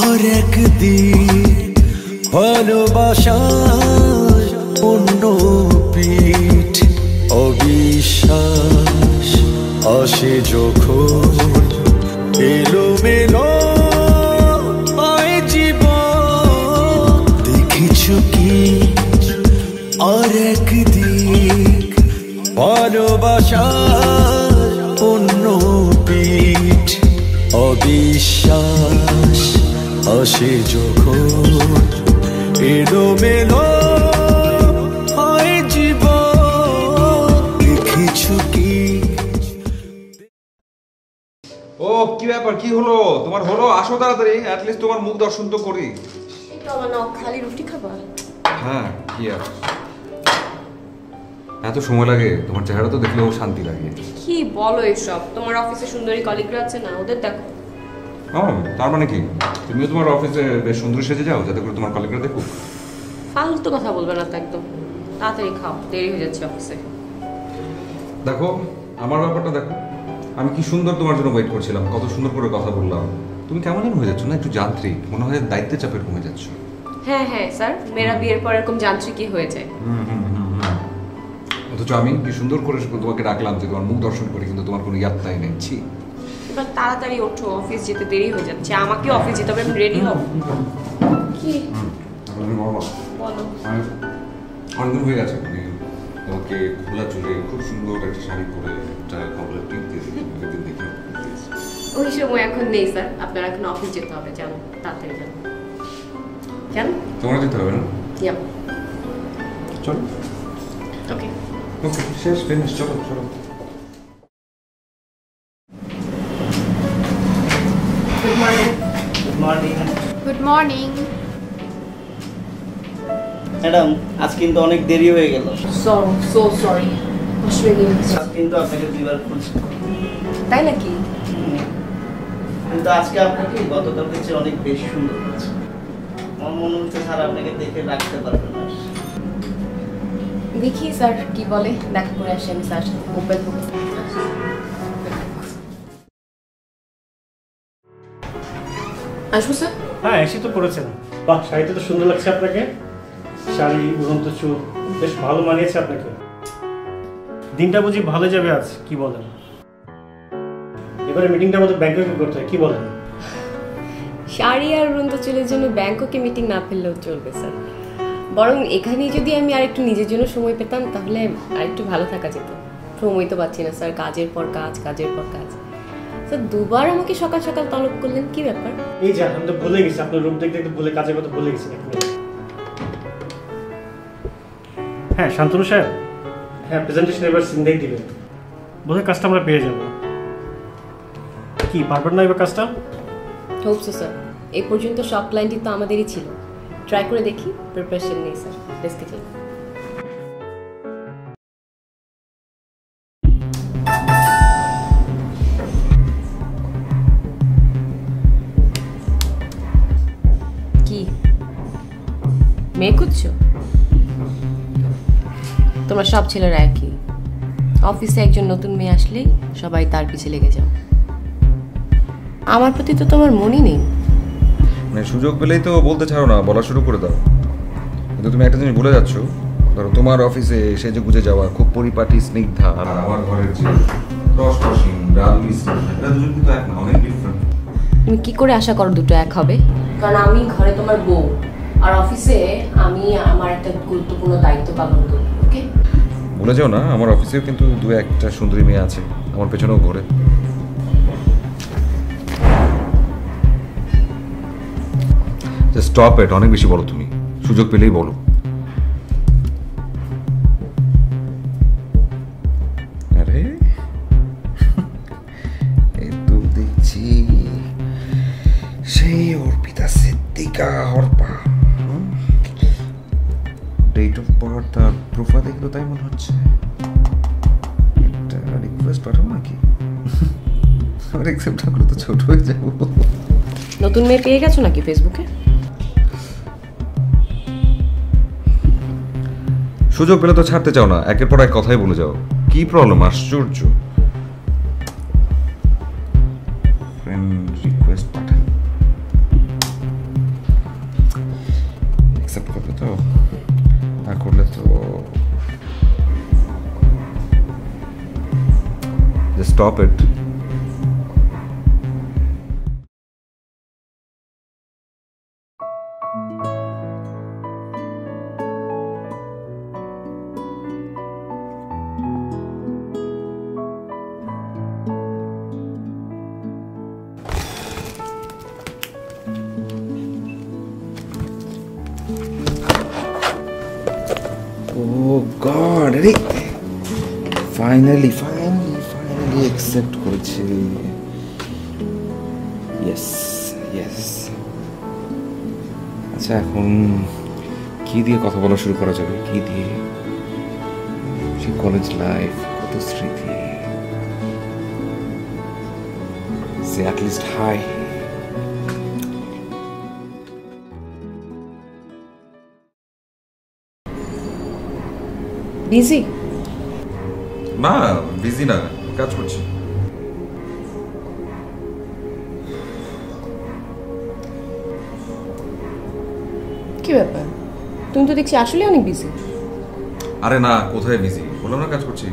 আর একদিন ভালোবাসার অন্য পিঠ অবিশ্বাস আসে যখন এলোমেলো হয় জীবন দেখেছো কি আর একদিন ভালোবাসার অন্য পিঠ অবিশ্বাস আসে যখন এলোমেলো হয় জীবন দেখেছো কি। ও কি ব্যাপার, কি হলো তোমার? হলো, আসো তাড়াতাড়ি, অ্যাট লিস্ট তোমার মুখ দর্শন তো করি। খালি রুটি খাবা? হ্যাঁ, কি আর এত সময় লাগে? তোমার চেহারা তো দেখলেও শান্তি লাগে। কি বলো এসব? তোমার অফিসে সুন্দরী কলিগরা আছে না, ওদের দেখো। তার মানে কি তুমিও তোমার অফিসে বেশ সুন্দর সেজে যাও যাতে করে তোমার কলিগরা দেখুক? ফালতু কথা বলবে না তো একদম। তাড়াতাড়ি খাও, দেরি হয়ে যাচ্ছে অফিসে। দেখো আমার ব্যাপারটা দেখো, আমি কি সুন্দর তোমার জন্য ওয়েট করছিলাম, কত সুন্দর করে কথা বললাম। তুমি কেমন যেন হয়ে যাচ্ছ না, একটু যান্ত্রিক মনে হয়, দায়িত্বের চাপের কমে যাচ্ছ। হ্যাঁ হ্যাঁ স্যার, মেয়েরা বিয়ের পর এরকম যান্ত্রিকই হয়ে যায়। অথচ আমি কি সুন্দর করে তোমাকে ডাকলাম যে তোমার মুখ দর্শন করি, কিন্তু তোমার কোনো ইয়াত্তাই নেই। ছি, এবার তাড়াতাড়ি ওঠো, অফিস যেতে দেরি হয়ে যাচ্ছে। আমাকে অফিস যেতে হবে, আমি রেডি হব। কি বলো? অনেকদিন হয়ে গেছে মানে তোমাকে খোলা চুলে খুব সুন্দর একটা শাড়ি পরে একটা কপালে টিপ দিয়ে একদিন দেখি। ওই সময় এখন নেই স্যার, আপনার এখন অফিস যেতে হবে। জানো, তাড়াতাড়ি যান। কেন তোমার যেতে হবে না? চলো। ওকে ওকে, শেষ, ফিনিশ, চলো চলো। Good morning. Good morning. Good morning madam, আজ কিন্তু অনেক দেরি হয়ে গেল। So sorry. আজ কিন্তু আপনাকে দুইবার খুঁজছি। তাই নাকি? কিন্তু আজকে আপনাকে গতকালকে চেয়ে অনেক বেশি সুন্দর লাগছে। আমার মনে হচ্ছে স্যার আপনাকে দেখে রাখতে পারবেন না। দেখি স্যার কি বলে, দেখা করে আসি আমি স্যার সাথে। মোবাইল আসবো স্যার? হ্যাঁ, এসে তো পড়েছেন। বাহ, শাড়িটা তো সুন্দর লাগছে আপনাকে। শাড়ি, উড়ন্ত চুল, বেশ ভালো মানিয়েছে আপনাকে। দিনটা বুঝি ভালো যাবে আজ, কি বলেন? এবারে মিটিংটা আমাদের ব্যাংককে করতে হয়, কি বলেন? শাড়ি আর উড়ন্ত চুলের জন্য ব্যাংককে মিটিং না ফেললেও চলবে স্যার। বরং এখানেই যদি আমি আরেকটু নিজের জন্য সময় পেতাম তাহলে আরেকটু ভালো থাকা যেত। সময় তো পাচ্ছি না স্যার, কাজের পর কাজ, কাজের পর কাজ। স্যার দুবার আমাকে সকাল সকাল তলব করলেন, কি ব্যাপার? এই যে আমি তো ভুলে গেছি, আপনার রুম দেখতে দেখতে ভুলে কাজের কথা ভুলে গেছি। হ্যাঁ শান্তনু সাহেব, হ্যাঁ প্রেজেন্টেশন এবার সিনদেই দিবেন, বোধহয় কাজটা আমরা পেয়ে যাব। কি পারবেন না এবার কাজটা? Hope so sir. এই পর্যন্ত সব ক্লায়েন্টই তো আমাদেরই ছিল। ট্রাই করে দেখি, প্রিপারেশন নেই স্যার। ডেস্কে যাই। কি মেয়ে খুঁজছো? তোমরা সব ছেলেরা একই। অফিসে একজন নতুন মেয়ে আসলেই সবাই তার পিছে লেগে যাও। আমার প্রতি তো তোমার মনই নেই। মানে সুযোগ পেলেই তো বলতে ছাড়ো না, বলা শুরু করে দাও। কিন্তু তুমি একটা জিনিস ভুলে যাচ্ছ, ধরো তোমার অফিসে সেজে গুজে যাওয়া খুব পরিপাটি স্নিগ্ধা, আর আমার ঘরের যে রসরসীন ডাল মিষ্টি, এটা দুজন কিন্তু এক না, অনেক ডিফারেন্ট। তুমি কি করে আশা করো দুটো এক হবে? কারণ আমি ঘরে তোমার বউ, আর অফিসে আমি আমার একটা গুরুত্বপূর্ণ দায়িত্ব পালন করি। ওকে, ভুলে যাও না, আমার অফিসেও কিন্তু দু একটা সুন্দরী মেয়ে আছে, আমার পেছনেও ঘোরে। স্টপ ইট, অনেক বেশি বলো তুমি, সুযোগ পেলেই বলো। আরে এই তো দেখছি সেই অর্পিতা সিদ্দিকা হরপা। ডেট অফ বার্থ আর প্রোফাইল দেখলো তাই মনে হচ্ছে। একটা রিকোয়েস্ট পাঠাও নাকি? আর অ্যাকসেপ্ট না করলে তো ছোট হয়ে যাবো। নতুন মেয়ে পেয়ে গেছো নাকি ফেসবুকে? সুযোগ পেলে তো ছাড়তে চাও না, একের পর এক কথাই বলে যাও। কি প্রবলেম? আশ্চর্য। ফ্রেন্ড রিকোয়েস্ট পাঠা stop it. Oh God! আরে ফাইনালি অ্যাকসেপ্ট করেছে। Yes yes. আচ্ছা এখন কি দিয়ে কথা বলা শুরু করা যাবে? কি দিয়ে? সেই কলেজ লাইফ, কত স্মৃতি। সে অ্যাট লিস্ট হাই। বিজি? না বিজি না, কাজ করছি। কি ব্যাপার, তুমি তো দেখছি আসলে অনেক বিজি। আরে না, কোথায় বিজি, বললাম না কাজ করছি।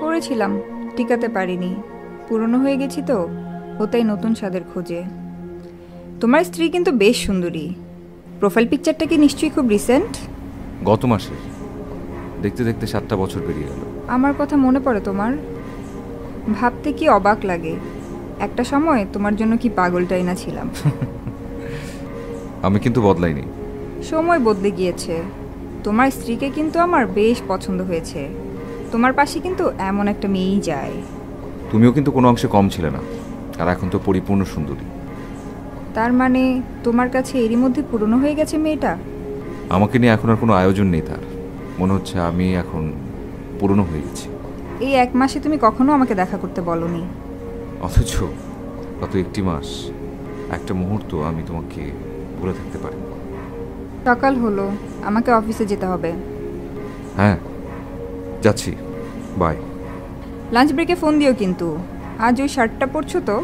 করেছিলাম, টিকাতে পারিনি, পুরনো হয়ে গেছি তো, ওটাই নতুন স্বাদের খোঁজে। তোমার স্ত্রী কিন্তু বেশ সুন্দরী। প্রোফাইল পিকচারটা কি নিশ্চয়ই খুব রিসেন্ট? গত মাসের, দেখতে দেখতে 7টা বছর পেরিয়ে গেল। আমার কথা মনে পড়ে তোমার? ভাবতে কি অবাক লাগে, একটা সময় তোমার জন্য কি পাগলটাই না ছিলাম। আমি কিন্তু বদলাইনি। সময় বদলে গিয়েছে। তোমার স্ত্রীকে কিন্তু আমার বেশ পছন্দ হয়েছে। তোমার পাশে কিন্তু এমন একটা মেয়েই যায়। তুমিও কিন্তু কোনো অংশে কম ছিলে না, আর এখন তো পরিপূর্ণ সুন্দরী। তার মানে তোমার কাছে এরই মধ্যে পুরনো হয়ে গেছে মেয়েটা? আমাকে নিয়ে এখন আর কোনো আয়োজন নেই তার। মনে হচ্ছে আমি এখন পুরনো হয়ে গেছি। এই 1 মাসে তুমি কখনো আমাকে দেখা করতে বলনি। অথচ গত 1টি মাস একটা মুহূর্ত আমি তোমাকে ভুলে থাকতে পারি। সকাল হলো, আমাকে অফিসে যেতে হবে। হ্যাঁ যাচ্ছি, বাই। লাঞ্চ ব্রেকে ফোন দিও কিন্তু। আজ ওই শার্টটা পরছো তো?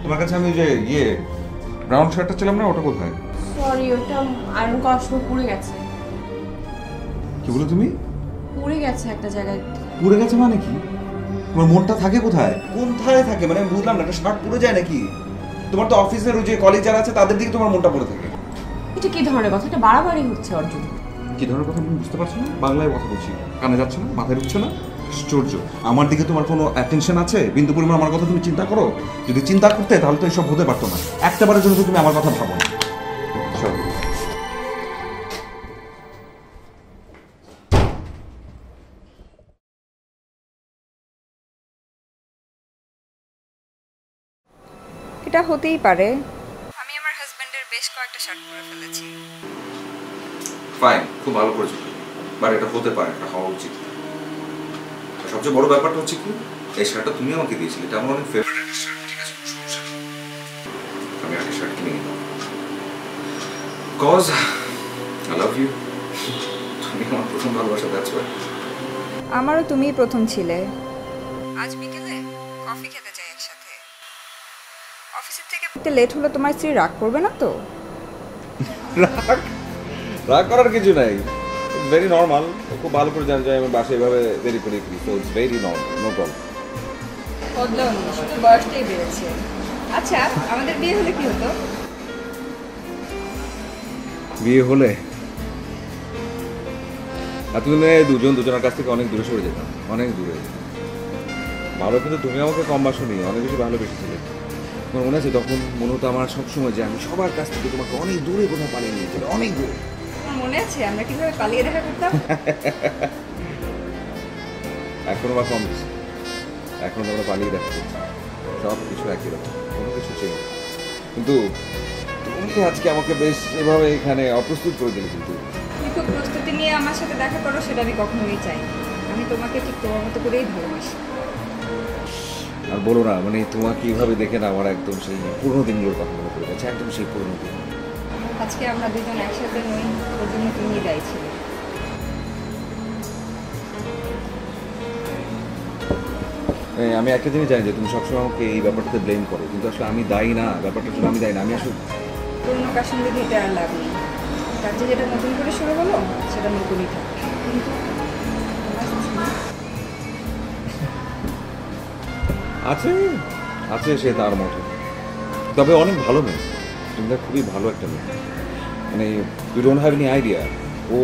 তোমার কাছে আমি যে ব্রাউন শার্টটা ছিলাম না, ওটা কোথায়? সরি, ওটা আয়রন করার সময় পুড়ে গেছে। কি বলে তুমি? পুড়ে গেছে একটা জায়গায়। পুড়ে গেছে মানে কি? তোমার মনটা থাকে কোথায়? কোথায় থাকে মানে আমি বুঝলাম না। একটা শার্ট পুড়ে যায় নাকি? তোমার তো অফিসের যে কলিগ যারা আছে তাদের দিকে তোমার মনটা পড়ে থাকে। এটা কি ধরনের কথা? এটা বাড়াবাড়ি হচ্ছে অর্জুন। কি ধরনের কথা তুমি বুঝতে পারছো না? বাংলায় কথা বলছি, কানে যাচ্ছে না, মাথায় ঢুকছে না। আশ্চর্য, আমার দিকে তোমার কোনো অ্যাটেনশন আছে? বিন্দু পরিমাণ আমার কথা তুমি চিন্তা করো? যদি চিন্তা করতে তাহলে তো এসব হতে পারতো না। একটাবারের জন্য তো তুমি আমার কথা ভাবো না। চলো। এটা হতেই পারে। আমি আমার হাজবেন্ডের বেশ কয়েকটা শার্ট পরে ফেলেছি। ফাইন, খুব ভালো করেছো, বাট এটা হতে পারে, এটা হওয়া উচিত। সবচেয়ে বড় ব্যাপারটা হচ্ছে কি, এই শার্টটা তুমি আমাকে দিয়েছিলে, এটা আমার অনেক ফেভারিট শার্ট। ঠিক আছে, সমস্যা নেই, আমি একটা শার্ট কিনে নিব। Cause I love you. তুমি আমার প্রথম ভালোবাসা, দ্যাটস হোয়াই। আমারও তুমিই প্রথম ছিলে। আজ বিকেলে কফি খেতে চাই একসাথে। অফিসের থেকে একটু লেট হলো তোমার স্ত্রী রাগ করবে না তো? রাগ করার কিছু নাই, ইটস ভেরি নর্মাল। খুব ভালো করে জানি যে আমি বাসায় এভাবে দেরি করে করি, so it's very normal, no problem. বদলাওনি, শুধু বয়সটাই বেড়েছে। আচ্ছা, আমাদের বিয়ে হলে কি হতো? বিয়ে হলে এতদিনে দুজনের কাছ থেকে অনেক দূরে সরে যেতাম, অনেক দূরে। ভালো, কিন্তু তুমি আমাকে কম বাসনি, অনেক বেশি ভালোবেসেছিলে। তোমার মনে আছে তখন মনে হতো আমার সবসময় যে আমি সবার কাছ থেকে তোমাকে অনেক দূরে কোথাও পালিয়ে নিয়েছিল, অনেক দূরে। মনে আছে আমরা কিভাবে পালিয়ে দেখা করতাম? এখনো বা কম বেশি, এখন আমরা পালিয়ে দেখা করছি, সব কিছু একই রকম, কোনো কিছু চেঞ্জ। কিন্তু তুমি তো আজকে আমাকে বেশ এভাবে এখানে অপ্রস্তুত করে দিলে। কিন্তু তুমি খুব প্রস্তুতি নিয়ে আমার সাথে দেখা করো, সেটা আমি কখনোই চাই। আমি তোমাকে ঠিক তোমার মতো করেই ভালোবাসি। আর বলো না, মানে তোমাকে এইভাবে দেখে না আমার একদম সেই পুরোনো দিনগুলোর কথা মনে পড়ে যাচ্ছে, একদম সেই পুরোনো দিন। আজকে আমরা দুজন একসাথে নই, ওর জন্য তুমি দায়ী ছিলে। আমি একটা জিনিস জানি যে তুমি সবসময় আমাকে এই ব্যাপারটাতে ব্লেম করো, কিন্তু আসলে আমি দায়ী না, ব্যাপারটার জন্য আমি দায়ী না। আমি আসলে পুরোনো কাশিন্দে দিতে আর লাভ নেই, তার যে যেটা নতুন করে শুরু হলো সেটা নতুনই থাকে। কিন্তু আছে আছে সে তার মতো, তবে অনেক ভালো মেয়ে, তুমি খুবই ভালো একটা মেয়ে। মানে you don't have any idea, ও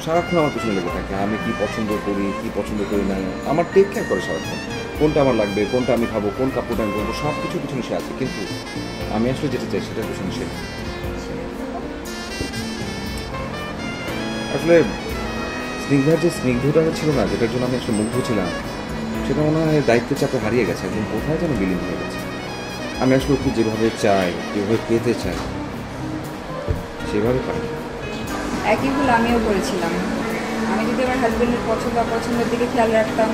সারাক্ষণ আমার পিছনে লেগে থাকে, আমি কি পছন্দ করি কি পছন্দ করি না, আমার টেক কেয়ার করে সারাক্ষণ, কোনটা আমার লাগবে, কোনটা আমি খাবো, কোন কাপড়টা আমি করবো, সব কিছু পিছনে সে আছে। কিন্তু আমি আসলে যেটা চাই সেটার পিছনে সে। আসলে স্নিগ্ধার যে স্নিগ্ধটা ছিল না, যেটার জন্য আমি আসলে মুগ্ধ ছিলাম, সেটা মনে হয় দায়িত্বের চাপে হারিয়ে গেছে, একদম কোথায় যেন বিলীন হয়ে গেছে। আমি আসলে ওকে যেভাবে চাই, যেভাবে পেতে চাই, সেভাবে পাই। একই ভুল আমিও করেছিলাম। আমি যদি আমার হাজব্যান্ডের পছন্দ অপছন্দের দিকে খেয়াল রাখতাম,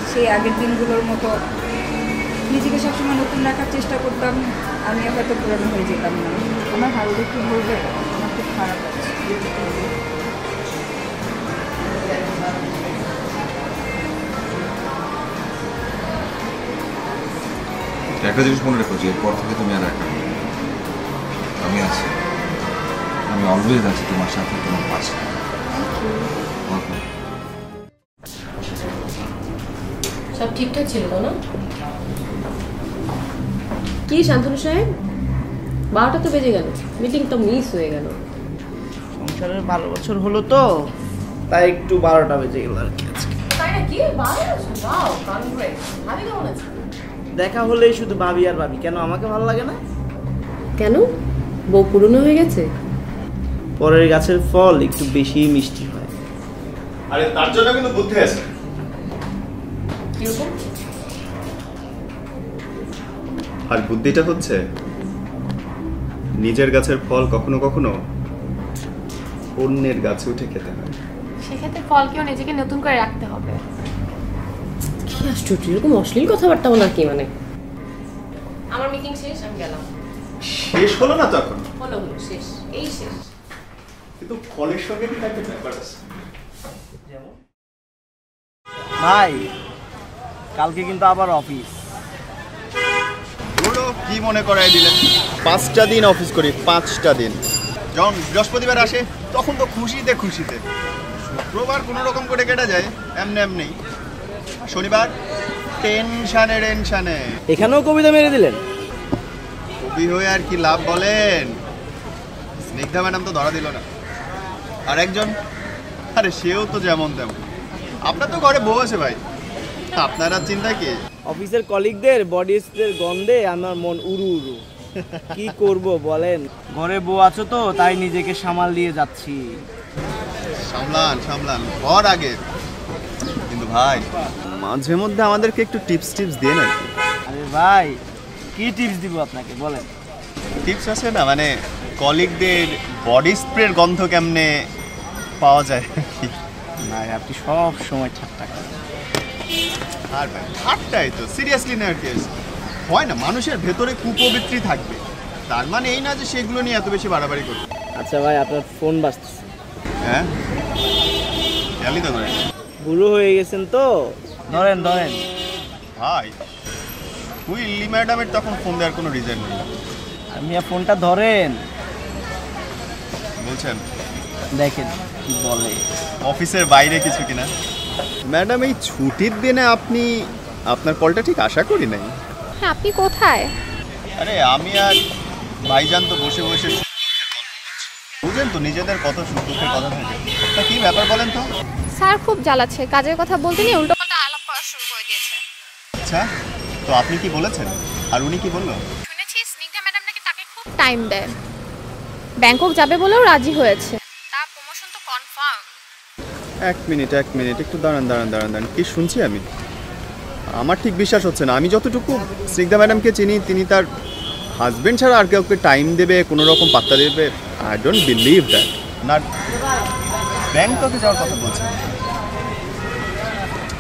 সেই আগের দিনগুলোর মতো নিজেকে সবসময় নতুন রাখার চেষ্টা করতাম, আমিও হয়তো পুরনো হয়ে যেতাম না। আমার হালকা একটু বলবে, আমার খুব খারাপ লাগছে। একটা জিনিস মনে রেখো যে এরপর থেকে তুমি আর একা নও। আমি আছি, আমি অলওয়েজ আছি তোমার সাথে, তোমার পাশে। সব ঠিকঠাক ছিল তো না? কি শান্তনু সাহেব, 12টা তো বেজে গেল, মিটিং তো মিস হয়ে গেল। সংসারের 12 বছর হলো তো, তাই একটু 12টা বেজে গেল আর কি আজকে। তাই নাকি? ওয়াও, কনগ্রেট। ভাবি কেমন আছে? দেখা হলেই শুধু ভাবি আর ভাবি, কেন আমাকে ভালো লাগে না? কেন, বউ পুরনো হয়ে গেছে? পরের গাছের ফল একটু বেশি মিষ্টি হয়। আরে তার জন্য কিন্তু বুদ্ধি আছে। কিরকম? আর বুদ্ধিটা হচ্ছে নিজের গাছের ফল কখনো কখনো অন্যের গাছে উঠে খেতে হয়। সেক্ষেত্রে ফলকেও নিজেকে নতুন করে রাখতে হবে। কি আশ্চর্য, এরকম অশ্লীল কথাবার্তা বলার কি মানে? আমার মিটিং শেষ, আমি গেলাম। শেষ হলো না তো এখন? হলো শেষ, এই শেষ। কিন্তু ফলের সঙ্গে কিন্তু একটা ব্যাপার আছে। ভাই, কালকে কিন্তু আবার অফিস। পুরো কি মনে করাই দিলেন? 5টা দিন অফিস করি, 5টা দিন। যখন বৃহস্পতিবার আসে তখন তো খুশিতে খুশিতে, শুক্রবার কোনো রকম করে কেটে যায় এমনি এমনি, শনিবার টেনশানে টেনশানে। এখানেও কবিতা মেরে দিলেন? কবি হয়ে আর কি লাভ বলেন? স্নিগ্ধা ম্যাডাম তো ধরা দিল না, আর একজন, আরে সেও তো যেমন তেমন। আপনার তো ঘরে বউ আছে ভাই, আপনারা চিন্তা কি? অফিসের কলিগদের বডি স্প্রের গন্ধে আমার মন উড়ু উড়ু। কি করব বলেন, ঘরে বউ আছো তো তাই নিজেকে সামাল দিয়ে যাচ্ছি। সামলান সামলান, ঘর আগে। কিন্তু ভাই মাঝে মধ্যে আমাদেরকে একটু টিপস দিয়ে না। আরে ভাই, কি টিপস দিব আপনাকে বলেন? টিপস আছে না, মানে কলিগদের বডি স্প্রের গন্ধ কেমনে পাওয়া যায়? ভাই আপনি সব সময় ঠাট্টা করেন। আর ভাই ঠাট্টাই তো, সিরিয়াসলি নেওয়ার কেস হয় না। মানুষের ভেতরে কুপ্রবৃত্তি থাকবে, তার মানে এই না যে সেগুলো নিয়ে এত বেশি বাড়াবাড়ি করবে। আচ্ছা ভাই, আপনার ফোন বাজতেছে। হ্যাঁ, খেয়ালই তো করেন। বুড়ো হয়ে গেছেন তো, ধরেন ধরেন। ভাই ওই ইল্লি ম্যাডামের তখন ফোন দেওয়ার কোনো রিজন নেই। আপনি ফোনটা ধরেন, বলছেন দেখেন কি বলে। অফিসের বাইরে কিছু কিনা? ম্যাডাম এই ছুটির দিনে আপনি আপনার কলটা ঠিক আশা করি নাই। হ্যাঁ, আপনি কোথায়? আরে আমি আর ভাইজান তো বসে বসে বুঝেন তো নিজেদের কত সুখ দুঃখের কথা থাকে। তা কি ব্যাপার বলেন তো? স্যার খুব জ্বালাচ্ছে, কাজের কথা বলতে নিয়ে উল্টোপাল্টা আলাপ করা শুরু করে দিয়েছে। আচ্ছা, তো আপনি কি বলেছেন আর উনি কি বললো? শুনেছি স্নিগ্ধা ম্যাডাম নাকি তাকে খুব টাইম দেয়, ব্যাংকক যাবে বলেও রাজি হয়েছে, তার প্রমোশন তো কনফার্ম। এক মিনিট একটু দাঁড়ান, কি শুনছি আমি? আমার ঠিক বিশ্বাস হচ্ছে না। আমি যতটুকু স্নিগ্ধা ম্যাডামকে চিনি, তিনি তার হাজবেন্ড ছাড়া আর কাউকে টাইম দেবে, কোনো রকম পাত্তা দেবে, আই ডোন্ট বিলিভ দ্যাট। না, ব্যাংককে যাওয়ার কথা বলছেন,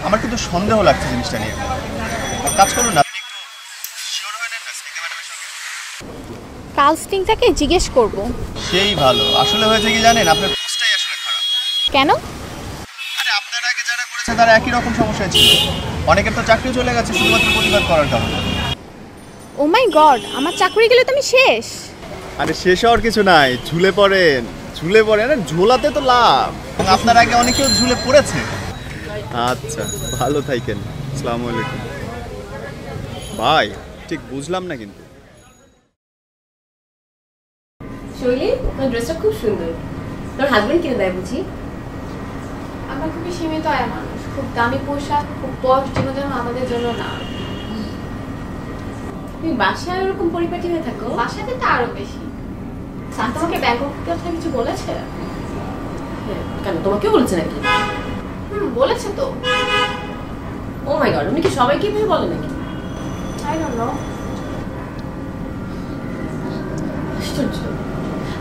আমার কিন্তু সন্দেহ লাগছে জিনিসটা নিয়ে। কাজ করুন না, আপনি একটু শিওর হয়ে নেন না স্নিগ্ধা ম্যাডামের সঙ্গে। কাল স্নিগ্ধাকে জিজ্ঞেস করব। সেই ভালো। আসলে হয়েছে কি জানেন, আপনার পোস্টটাই আসলে খারাপ। কেন? আরে আপনার আগে যারা করেছে তারা একই রকম সমস্যায় ছিল। অনেকের তো চাকরিও চলে গেছে শুধুমাত্র প্রতিবাদ করার কারণে। ও মাই গড, আমার চাকরি গেলে তুমি শেষ। আরে শেষ হওয়ার কিছু নাই, ঝুলে পড়েন। আরে ঝোলাতে তো লাভ। আপনার আগে অনেকেও ঝুলে পড়েছে। আচ্ছা, ভালো থাকেন। আসসালামু আলাইকুম। ভাই, ঠিক বুঝলাম না কিন্তু। শৈলী, তোর ড্রেসটা খুব সুন্দর। তোর হাজবেন্ড কিনে দেয় বুঝি? আমরা খুবই সীমিত আয় মানুষ, খুব দামি পোশাক, খুব পশ বিনোদন আমাদের জন্য না। তুমি বাসায় ওরকম পরিপাটি হয়ে থাকো? বাসাতে তো আরো বেশি। স্যার তোমাকে ব্যাংকক কথা কিছু বলেছে? কেন, তোমাকেও বলেছে নাকি? বলেছে তো। ও মাই গড, উনি কি সবাইকে ভেবে বলে নাকি? I don't know. আশ্চর্য।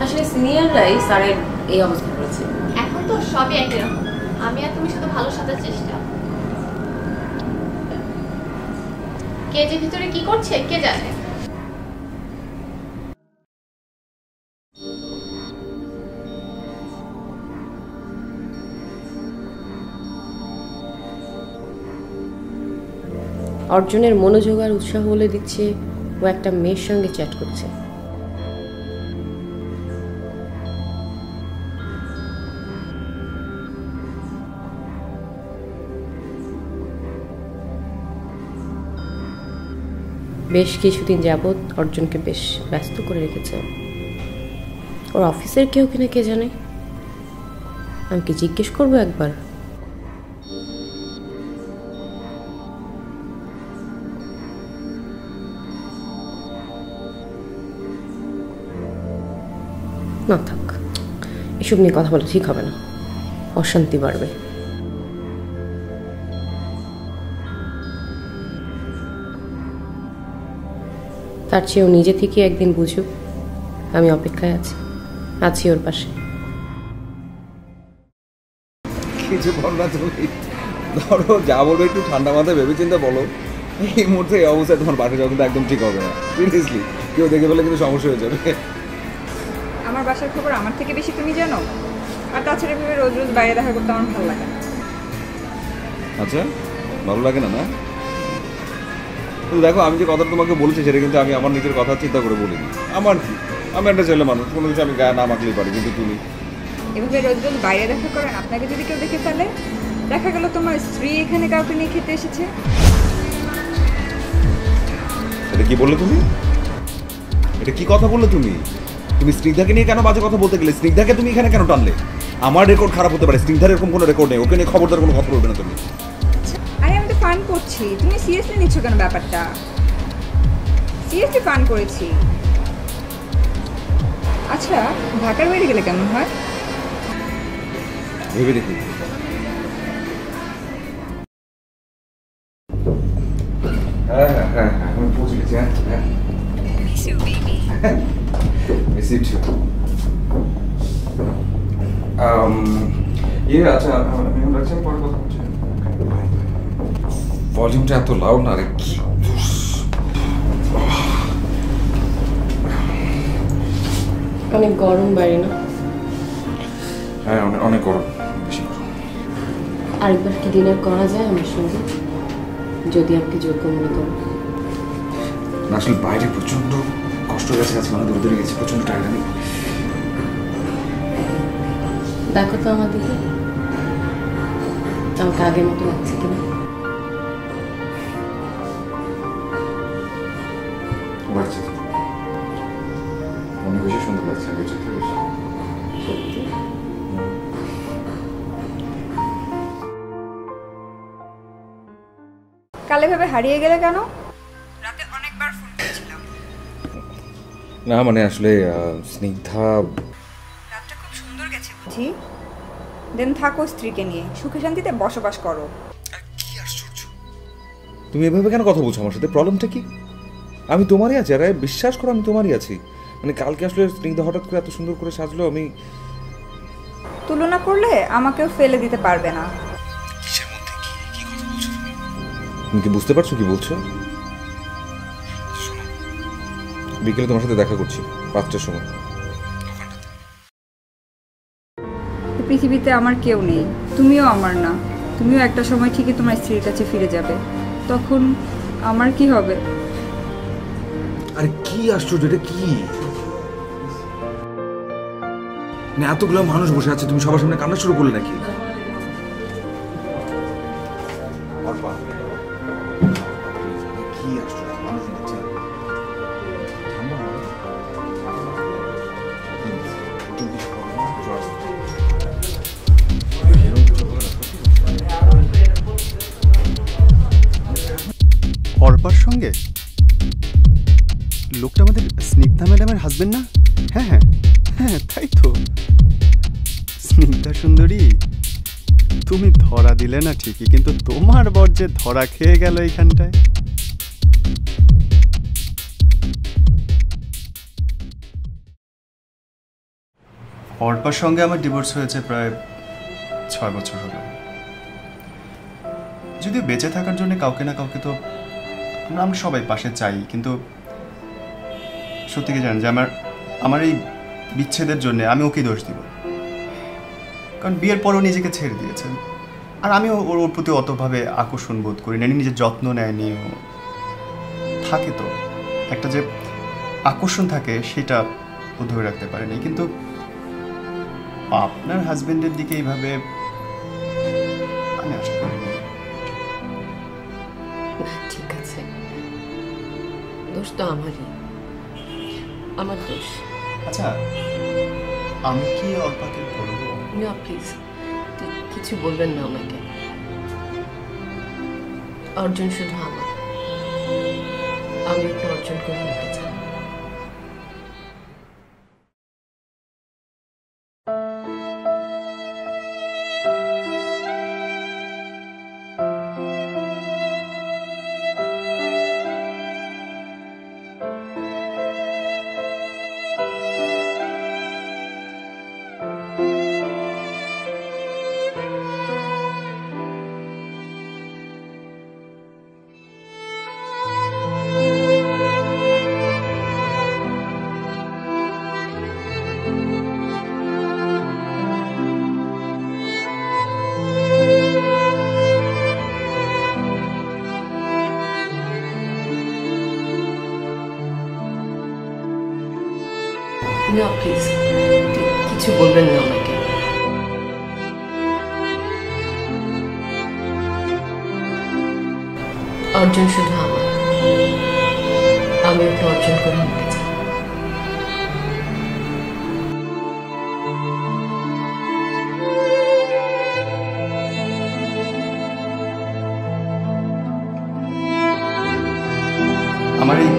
আসলে সিনিয়ররাই স্যারের এই অবস্থা করেছে। এখন তো সবই একই রকম, আমি আর তুমি শুধু ভালো সাজার চেষ্টা। কে যে ভিতরে কি করছে কে জানে। অর্জুনের মনোযোগ আর উৎসাহ বলে দিচ্ছে ও একটা মেয়ের সঙ্গে চ্যাট করছে। বেশ কিছুদিন যাবৎ অর্জুনকে বেশ ব্যস্ত করে রেখেছে। ওর অফিসের কেউ কিনা কে জানে। আমি কি জিজ্ঞেস করবো একবার? না থাক, এসব নিয়ে কথা বলা ঠিক হবে না, অশান্তি বাড়বে। তার চেয়েও নিজে থেকে একদিন বুঝুক আমি অপেক্ষায় আছি ওর পাশে। কিছু বল না তুমি, ধরো যা বলবো একটু ঠান্ডা মাথায় ভেবে চিন্তা বলো। এই মুহূর্তে এই অবস্থায় তোমার বাসা যাওয়া কিন্তু একদম ঠিক হবে না। সিরিয়াসলি, কেউ দেখে ফেলে কিন্তু সমস্যা হয়ে যাবে। আমার বাসার খবর আমার থেকে বেশি তুমি জানো। আর তাছাড়া ভেবে রোজ রোজ বাইরে দেখা করতে আমার ভালো লাগে না। আচ্ছা, ভালো লাগে না? না দেখো, আমি যে কথাটা তোমাকে বলছি সেটা কিন্তু আমি আমার নিজের কথা চিন্তা করে বলিনি। আমার কি, আমি একটা ছেলে মানুষ, কোনো কিছু আমি গায়ে না মাখলেই পারি। কিন্তু তুমি এভাবে রোজ রোজ বাইরে দেখা করেন, আপনাকে যদি কেউ দেখে ফেলে, দেখা গেল তোমার স্ত্রী এখানে কাউকে নিয়ে খেতে এসেছে। এটা কি বললে তুমি? এটা কি কথা বললে তুমি? তুমি স্নিগ্ধাকে নিয়ে কেন বাজে কথা বলতে গেলে? স্নিগ্ধাকে তুমি এখানে কেন টানলে? আমার রেকর্ড খারাপ হতে পারে, স্নিগ্ধার এরকম কোনো রেকর্ড নেই। ওকে নিয়ে খবরদার কোনো কথা বলবে না তুমি। আরে আমি তো ফান করছি, তুমি সিরিয়াসলি নিচ্ছ কেন ব্যাপারটা? সিরিয়াসলি ফান করেছি। আচ্ছা, ঢাকার বাইরে গেলে কেমন হয়? ভেবে দেখি। হ্যাঁ, আমি পৌঁছে গেছি। হ্যাঁ, miss you too. আচ্ছা, আমি রাখছি, পরে কথা বলছি। ভলিউমটা এত লাউড না রে, কি অনেক গরম বাইরে না? হ্যাঁ, অনেক গরম, বেশি গরম। আরেকবার কি ডিনার করা যায় আমার সঙ্গে, যদি আপনি যোগ্য মনে করেন? আসলে বাইরে প্রচন্ড কষ্ট হয়ে গেছে, মানে দৌড়ে গেছি, প্রচন্ড টায়ার্ড। আমি দেখো তো আমার দিকে, আমাকে আগের মতো লাগছে কিনা। লাগছে তো, অনেক বেশি সুন্দর লাগছে আগের থেকে বেশি। সত্যি? কাল এভাবে হারিয়ে গেলে কেন? রাতে অনেকবার ফোন করেছিলাম। না মানে আসলে স্নিগ্ধা, রাতটা খুব সুন্দর গেছে বুঝি। দেন থাকো স্ত্রীকে নিয়ে, সুখে শান্তিতে বসবাস করো। কি আশ্চর্য, তুমি এভাবে কেন কথা বলছো আমার সাথে? প্রবলেমটা কি? আমি তোমারই আছি, আরে বিশ্বাস করো আমি তোমারই আছি। মানে কালকে আসলে স্নিগ্ধা হঠাৎ করে এত সুন্দর করে সাজলো, আমি তুলনা করলে আমাকেও ফেলে দিতে পারবে না। কিসের মধ্যে কি কথা বলছো তুমি? তুমি কি বুঝতে পারছো কি বলছো? শোনো, বিকেলে তোমার সাথে দেখা করছি 5টার সময়। পৃথিবীতে আমার কেউ নেই, তুমিও আমার না। তুমিও একটা সময় ঠিকই তোমার স্ত্রীর কাছে ফিরে যাবে, তখন আমার কি হবে? আরে কি আশ্চর্য, এটা কি? না এতগুলো মানুষ বসে আছে, তুমি সবার সামনে কান্না শুরু করলে নাকি? কি আশ্চর্য, মানুষ বলছে অর্পার সঙ্গে? লোকটা আমাদের স্নিগ্ধা ম্যাডামের হাজবেন্ড না? হ্যাঁ হ্যাঁ হ্যাঁ, তাই তো। স্নিগ্ধা সুন্দরী, তুমি ধরা দিলে না ঠিকই, কিন্তু তোমার বর যে ধরা খেয়ে গেল এইখানটায়। অর্পার সঙ্গে আমার ডিভোর্স হয়েছে প্রায় 6 বছর হলো। যদিও বেঁচে থাকার জন্য কাউকে না কাউকে তো আমরা সবাই পাশে চাই, কিন্তু সত্যি কি জানেন যে আমার এই বিচ্ছেদের জন্য আমি ওকে দোষ দিব। কারণ বিয়ের পরও নিজেকে ছেড়ে দিয়েছেন, আর আমিও ওর প্রতি অতভাবে আকর্ষণ বোধ করি না। নিজের যত্ন নেয়নি। ও থাকে তো একটা যে আকর্ষণ থাকে, সেটা ও ধরে রাখতে পারেনি। কিন্তু আপনার হাজবেন্ডের দিকে এইভাবে আমি আশা করিনি। ঠিক আছে, দোষ তো আমারই, আমার দোষ। আচ্ছা, আমি কি অল্পাকে বলবো? না প্লিজ, কিছু বলবেন না ওনাকে। অর্জন শুধু আমার, আমি ওকে অর্জন করে নিতে চাই। না প্লিজ, কিছু বলবেন না ওনাকে। অর্জন শুধু আমার, আমি ওকে অর্জন করে নিতে চাই। আমার এই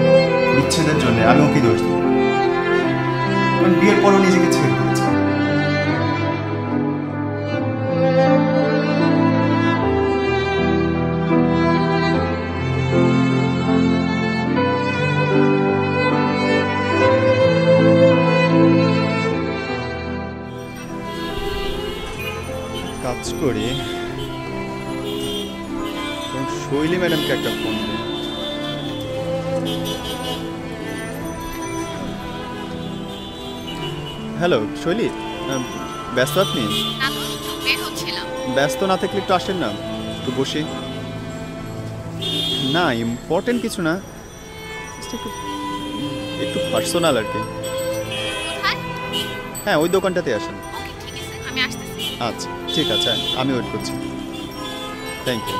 বিচ্ছেদের জন্য আমি ওকে দোষ দিই। কারণ বিয়ের পরও নিজেকে ছেড়ে দিয়েছে। কাজ করি, শৈলী ম্যাডামকে একটা ফোন দিই। হ্যালো শৈলী, ব্যস্ত আপনি? ব্যস্ত না থাকলে একটু আসেন না, একটু বসি। না ইম্পর্টেন্ট কিছু না, একটু পার্সোনাল আর কি। হ্যাঁ ওই দোকানটাতে আসেন। আচ্ছা ঠিক আছে, আমি ওয়েট করছি। Thank you.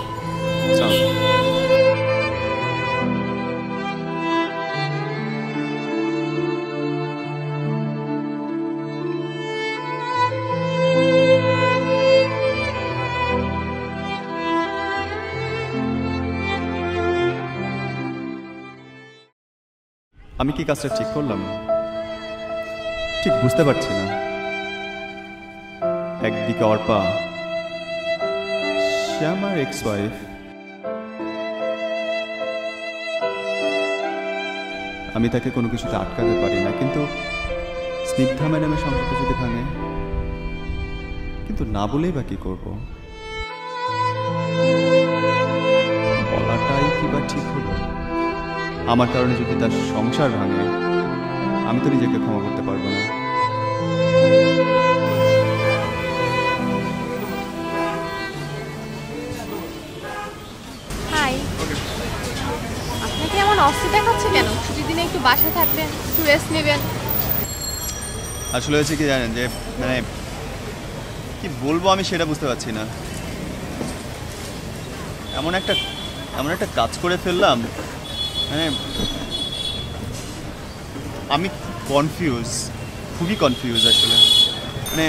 আমি কি কাজটা ঠিক করলাম? ঠিক বুঝতে পারছি না। একদিকে অর্পা, সে আমার এক্স ওয়াইফ, আমি তাকে কোনো কিছুতে আটকাতে পারি না, কিন্তু স্নিগ্ধা ম্যাডামের সংসারটা যদি ভাঙে, কিন্তু না বলেই বা কি করবো? বলাটাই কি বা ঠিক হলো? আমার কারণে যদি তার সংসার ভাঙে, আমি তো নিজেকে ক্ষমা করতে পারবো না। হাই, আপনাকে এমন অস্থির দেখাচ্ছে কেন? ছুটির দিনে একটু বাসায় থাকবেন, একটু রেস্ট নেবেন। আসলে হয়েছে কি জানেন, যে মানে কি বলবো আমি সেটা বুঝতে পারছি না। এমন একটা কাজ করে ফেললাম, মানে আমি খুবই কনফিউজ আসলে। মানে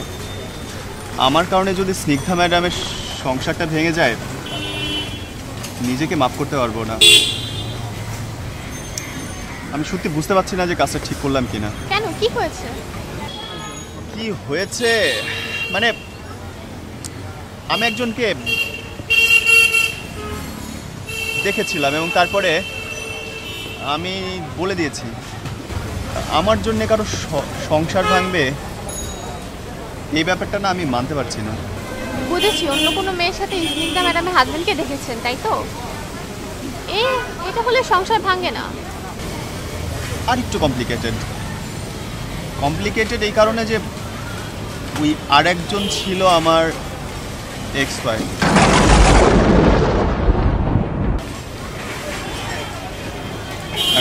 আমার কারণে যদি স্নিগ্ধা ম্যাডামের সংসারটা ভেঙে যায়, নিজেকে মাফ করতে পারবো না। আমি সত্যি বুঝতে পারছি না যে কাজটা ঠিক করলাম কিনা। কেন, কি হয়েছে? কি হয়েছে মানে, আমি একজনকে দেখেছিলাম এবং তারপরে আমি বলে দিয়েছি আমার জন্য কারো সংসার ভাঙবে, এই ব্যাপারটা না আমি মানতে পারছি না। বুঝেছি, অন্য কোনো মেয়ের সাথে স্নিগ্ধা ম্যাডামের হাজবেন্ডকে দেখেছেন, তাই তো? এটা হলে সংসার ভাঙে না। আর একটু কমপ্লিকেটেড এই কারণে যে ওই আরেকজন ছিল আমার এক্স ওয়াইফ।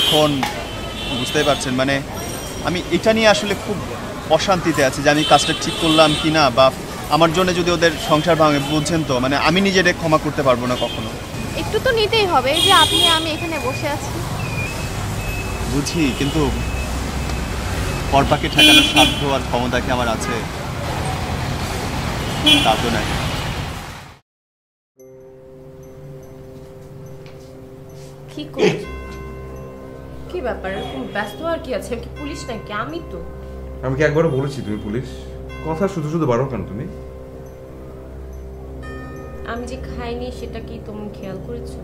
এখন বুঝতেই পারছেন, মানে আমি এটা নিয়ে আসলে খুব অশান্তিতে আছি যে আমি কাজটা ঠিক করলাম কি না, বা আমার জন্য যদি ওদের সংসার ভাঙে, বুঝছেন তো, মানে আমি নিজেকে ক্ষমা করতে পারবো না কখনো। একটু তো নিতেই হবে, যে আপনি আমি এখানে বসে আছি। বুঝি, কিন্তু অর্পাকে ঠেকানোর সাধ্য আর ক্ষমতা কি আমার আছে? তা তো নাই। কি করছ? কি ব্যাপার, এরকম ব্যস্ত আর কি আছে? কি পুলিশ নাকি? আমি তো। আমি কি একবারও বলেছি তুমি পুলিশ? কথা শুধু শুধু বাড়ো কেন তুমি? আমি যে খাইনি সেটা কি তুমি খেয়াল করেছো?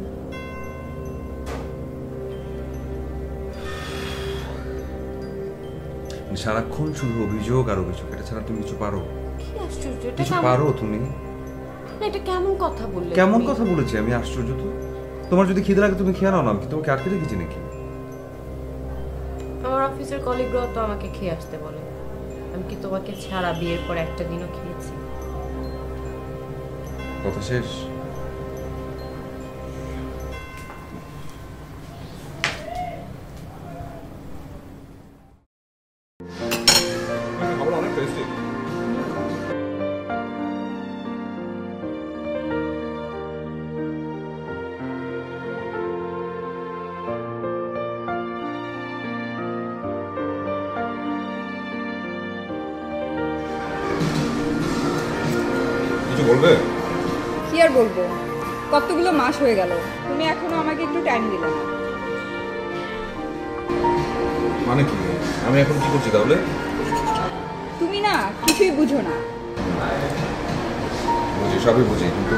সারাক্ষণ শুধু অভিযোগ আর অভিযোগ, এটা ছাড়া তুমি কিছু পারো? কি আশ্চর্য, এটা কিছু পারো তুমি? না, এটা কেমন কথা বললে? কেমন কথা বলেছি আমি? আশ্চর্য তো। তোমার যদি খিদে লাগে তুমি খেয়ে নাও না, আমি কি তোমাকে আটকে রেখেছি নাকি? আমার অফিসের কলিগরাও তো আমাকে খেয়ে আসতে বলে। আমি কি তোমাকে ছাড়া বিয়ের পর একটা দিনও খেয়েছি? কথা শেষ। কিছু বলবে? কি আর বলবো, কতগুলো মাস হয়ে গেল, তুমি এখনো আমাকে একটু টাইম দিলে না। মানে কি? আমি এখন কি করছি তাহলে? তুমি না কিছুই বুঝো না। বুঝি, সবই বুঝি, কিন্তু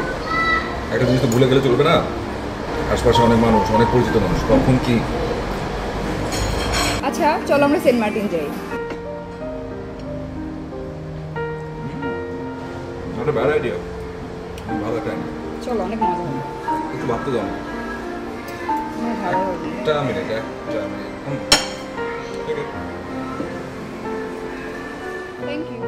একটা জিনিস তো ভুলে গেলে চলবে না। আশপাশে অনেক মানুষ, অনেক পরিচিত মানুষ, কখন কি। আচ্ছা চলো আমরা সেন্ট মার্টিন যাই। একটা ব্যাড আইডিয়া, ভালো একটা আইডিয়া। চলো, অনেক মজা হবে। একটু ভাবতে দাও। আমার ভালো হবে। একটা মিনিট। Thank you.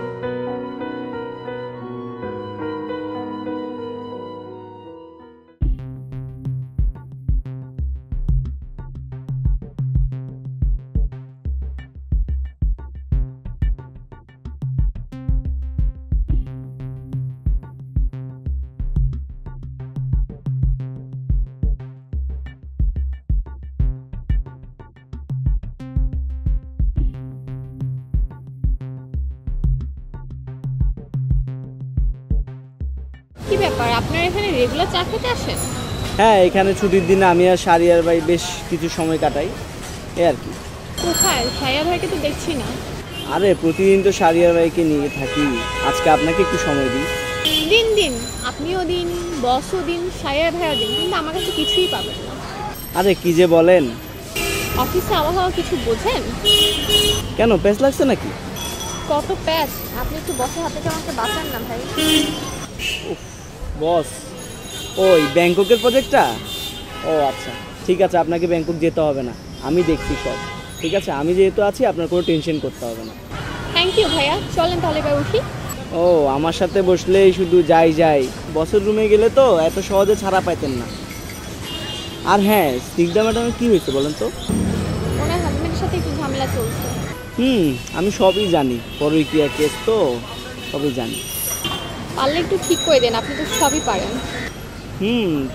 কি ব্যাপার, আপনারা এখানে রেগুলার চা খেতে আসেন? হ্যাঁ, এখানে ছুটির দিনে আমি আর শারিয়ার ভাই বেশ কিছু সময় কাটাই, এই আর কি। কোথায়? সায়া ভাইকে তো দেখছি না। আরে প্রতিদিন তো শারিয়ার ভাইকে নিয়ে থাকি, আজকে আপনাকে একটু সময় দিই। দিন দিন, আপনিও দিন, বসও দিন, সায়া ভাইও দিন, কিন্তু আমার কাছে কিছুই পাবেন না। আরে কি যে বলেন! অফিসে আবহাওয়া কিছু বোঝেন? কেন, প্যাচ লাগছে নাকি? কত প্যাচ! আপনি একটু বসে হাতে আমাকে বাঁচান না ভাই। বস, ওই ব্যাংককের প্রজেক্টটা? ও আচ্ছা, ঠিক আছে, আপনাকে ব্যাংকক যেতে হবে না, আমি দেখছি সব। ঠিক আছে, আমি যেহেতু আছি আপনার কোনো টেনশন করতে হবে না। থ্যাংক ইউ ভাইয়া, চলেন তাহলে এবার উঠি। ও, আমার সাথে বসলেই শুধু যাই যাই, বসের রুমে গেলে তো এত সহজে ছাড়া পাইতেন না। আর হ্যাঁ, স্নিগ্ধা ম্যাডামের কী হয়েছে বলেন তো? ওনার হাজবেন্ডের সাথে একটু ঝামেলা চলছে। আমি সবই জানি, পরকীয়া কেস তো, সবই জানি। পারলে একটু ঠিক করে দেন, আপনি তো সবই পারেন।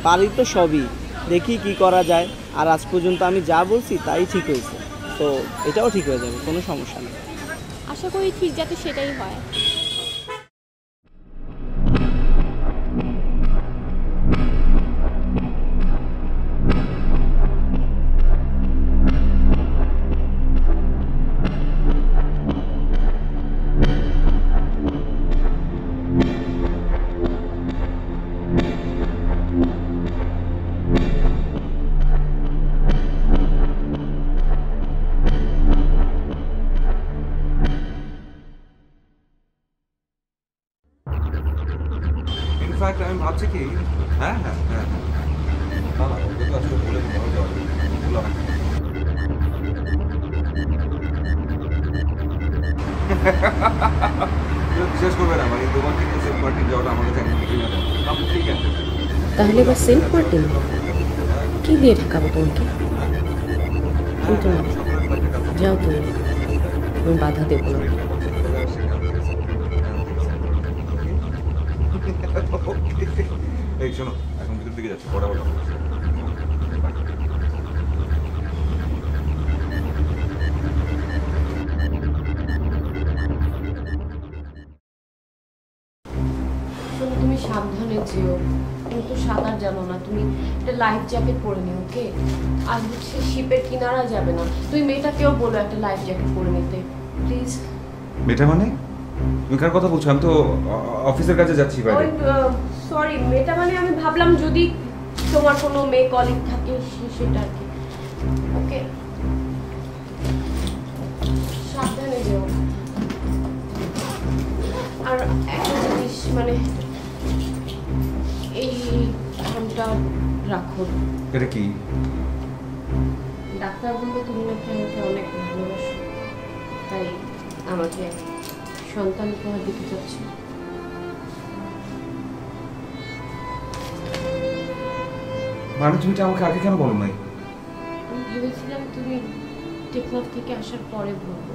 পারি তো সবই, দেখি কি করা যায়। আর আজ পর্যন্ত আমি যা বলছি তাই ঠিক হয়েছে, তো এটাও ঠিক হয়ে যাবে, কোনো সমস্যা নেই। আশা করি ঠিক যাতে সেটাই হয়। ইনফ্যাক্ট আমি ভাবছি কি, হ্যাঁ হ্যাঁ হ্যাঁ হ্যাঁ, ওকে তো আজকে বলে দিতে হবে, বললাম। শেষ করবে না, মানে তোমার থেকে সেন্ট মার্টিন যাওয়াটা আমার কাছে একদম ঠিক আছে। তাহলে এবার সেন্ট মার্টিন কি দিয়ে ঠেকাবো তোমাকে? কিন্তু না, যাও তুমি, আমি বাধা দেবো না। এই শোনো, এখন ভিতর দিকে যাচ্ছে, পড়া বলো। তুমি সাবধানে যেও, তুমি তো সাঁতার জানো না, তুমি একটা লাইফ জ্যাকেট পরে নিও, ওকে? আর হচ্ছে শিপের কিনারা যাবে না, তুমি মেয়েটাকেও বলো একটা লাইফ জ্যাকেট পরে নিতে, প্লিজ। মেয়েটা মানে? তুমি কার কথা বলছো? আমি তো অফিসের কাছে যাচ্ছি বাইরে। সরি, মেয়েটা মানে আমি ভাবলাম যদি তোমার কোনো মেয়ে কলিগ থাকে সেটা আর কি, ওকে? সাবধানে যেও। আর একটা জিনিস, মানে এই ফোনটা রাখো। এটা কি? ডাক্তার বললো তুমি নাকি আমাকে অনেক ভালোবাসো, তাই আমাকে সন্তান উপহার দিতে চাচ্ছ। মানে তুমি এটা আমাকে আগে কেন বলো নাই? আমি ভেবেছিলাম তুমি টেকনাফ থেকে আসার পরে বলবো।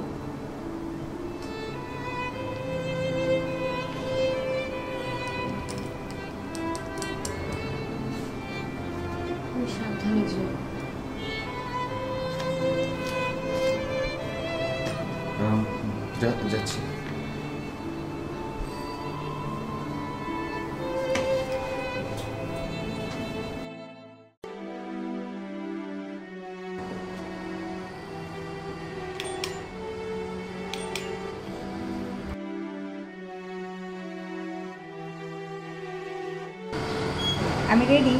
তুমি সাবধানে যেও। যাচ্ছি। আমি রেডি।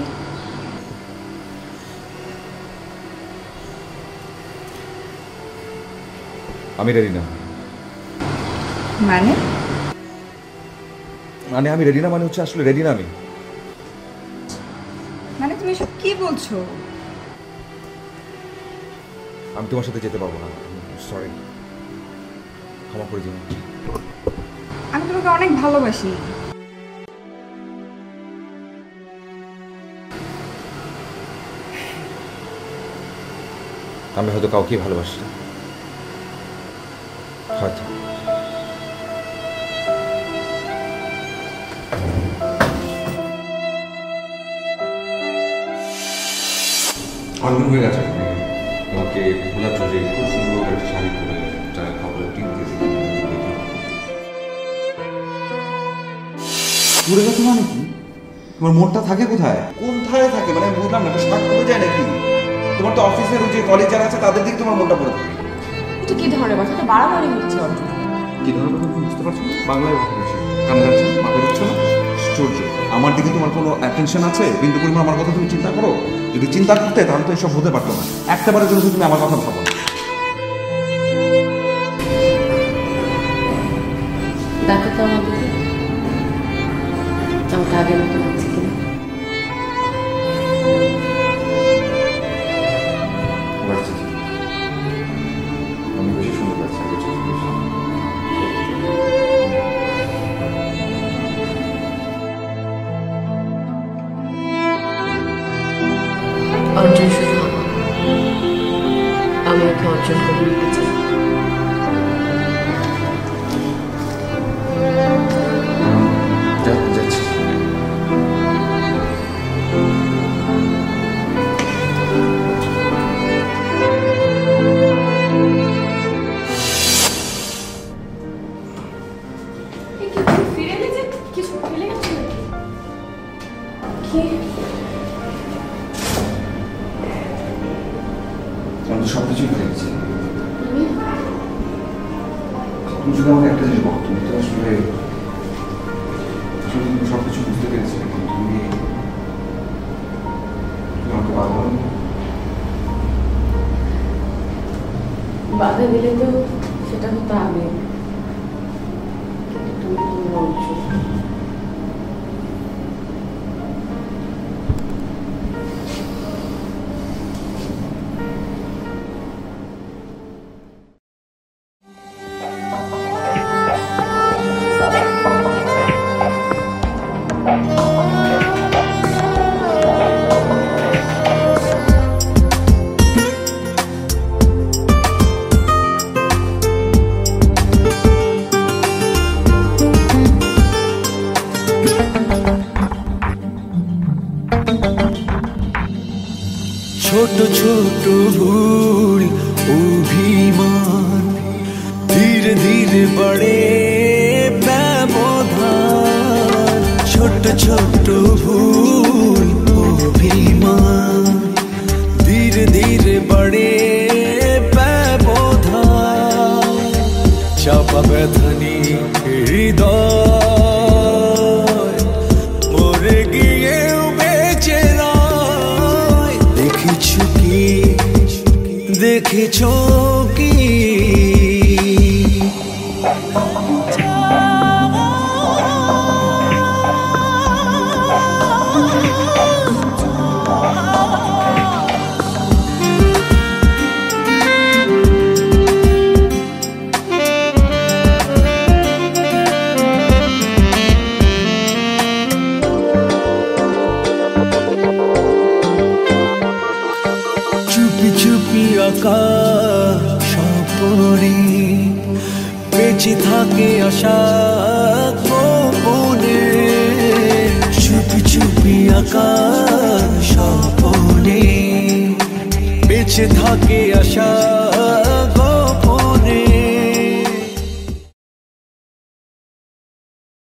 আমি রেডি না। মানে? মানে আমি রেডি না মানে হচ্ছে আসলে রেডি না আমি। মানে তুমি সব কি বলছো? আমি তোমার সাথে যেতে পারবো না, সরি, ক্ষমা করে দিন। আমি তোমাকে অনেক ভালোবাসি। আমি হয়তো কাউকেই ভালোবাসি না, হয়তো। অনেকদিন হয়ে গেছে তোমাকে ভোলাচ্ছ যে খুব সুন্দর একটা শাড়ি পরে চায়ের খাবারের টিম দিয়ে ঘুরে গেছো মানে কি? তোমার মনটা থাকে কোথায়? কোথায় থাকে মানে বুঝলাম না, একটা শাক পড়ে যায় নাকি? তোমার তো অফিসের যে কলিগ যারা আছে তাদের দিকে তোমার মনটা পড়ে থাকে। এটা কি ধরনের কথা? এটা বাড়াবাড়ি হচ্ছে অর্জুন। কি ধরনের কথা বুঝতে পারছো না? বাংলায় কথা বলছি, কানে যাচ্ছে, মাথা ঢুকছে না। আশ্চর্য, আমার দিকে তোমার কোনো অ্যাটেনশন আছে? বিন্দু পরিমাণ আমার কথা তুমি চিন্তা করো? যদি চিন্তা করতে তাহলে তো এসব হতে পারতো না। একটা বারের জন্য তুমি আমার কথা ভাবো না। দেখো তো আমাকে, আমাকে আগের মতো লাগছে কিনা। অনেক বেশি সুন্দর লাগছে। অর্জন শুধু আমার, আমি ওকে অর্জন করে নিতে চাই। যাচ্ছি। ফিরে এলে যে কিছু ফেলে গেছে নাকি? কি? আমি তো সব কিছুই ভুলে গেছি। তুমি শুধু আমাকে একটা জিনিস বলো, তুমি তো আসলে তুমি সব কিছু বুঝতে পেরেছি, তুমি আমাকে বাধা দাও। বাধা দিলে তো সেটা হতো আমি, তুমি তুমি বলছো। ছোট ছোট ভুল অভিমান ধীরে ধীরে বড়ে ব্যবধান। ছোট ছোট ভুল অভিমান ধীরে ধীরে বড়ে ব্যবধান। চাপা ব্যথানি হৃদয় মরে গিয়েও বেঁচে রয়। দেখেছো কি, দেখেছো কি চুপি চুপি আকাশ স্বপনে বেঁচে থাকে আশা গোপনে। চুপি চুপি আকাশ স্বপনে বেঁচে থাকে আশা